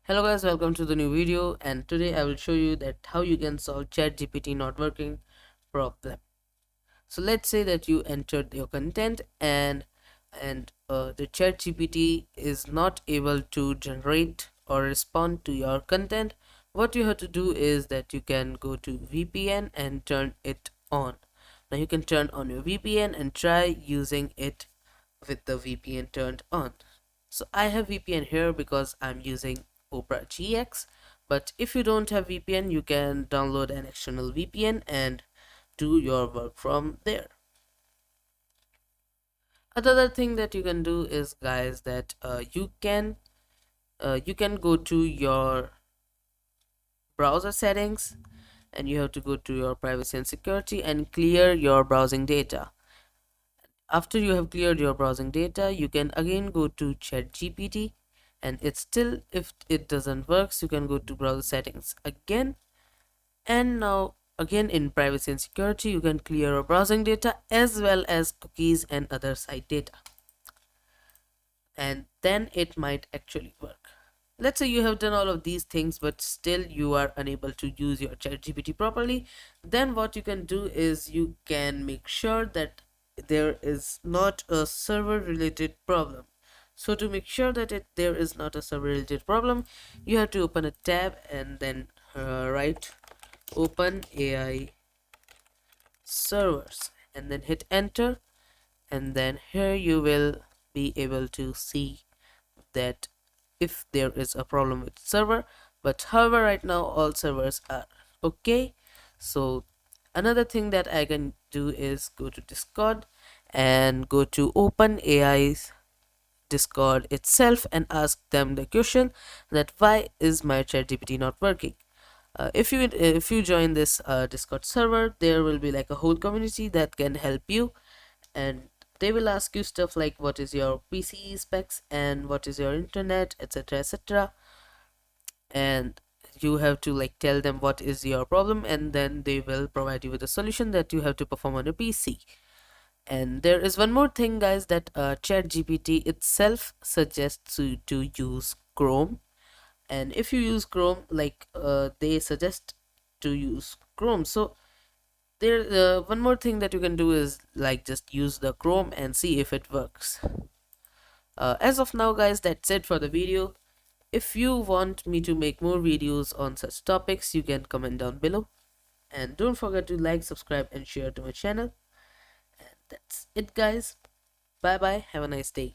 Hello guys, welcome to the new video, and today I will show you that how you can solve ChatGPT not working problem. So let's say that you entered your content and the ChatGPT is not able to generate or respond to your content. What you have to do is that you can go to VPN and turn it on. Now you can turn on your VPN and try using it with the VPN turned on. So I have VPN here because I'm using Opera GX, but if you don't have VPN, you can download an external VPN and do your work from there. Another thing that you can do is, guys, that you can go to your browser settings, and you have to go to your privacy and security and clear your browsing data. After you have cleared your browsing data, you can again go to ChatGPT, and it's still, if it doesn't work, so you can go to browser settings again, and now again in privacy and security you can clear your browsing data as well as cookies and other site data, and then it might actually work. Let's say you have done all of these things but still you are unable to use your ChatGPT properly. Then what you can do is you can make sure that there is not a server related problem. So to make sure that there is not a server related problem, you have to open a tab and then write open AI servers and then hit enter, and then here you will be able to see that if there is a problem with server. But however, right now all servers are okay. So another thing that I can do is go to Discord and go to OpenAI's Discord itself and ask them the question that why is my ChatGPT not working. If you join this Discord server, there will be like a whole community that can help you, and they will ask you stuff like what is your PC specs and what is your internet, etc, etc, and you have to like tell them what is your problem, and then they will provide you with a solution that you have to perform on your PC. And there is one more thing, guys, that ChatGPT itself suggests you to use Chrome. And if you use Chrome, like they suggest to use Chrome. So there one more thing that you can do is like just use the Chrome and see if it works. As of now, guys, that's it for the video. If you want me to make more videos on such topics, you can comment down below, and don't forget to like, subscribe and share to my channel. And that's it, guys. Bye bye, have a nice day.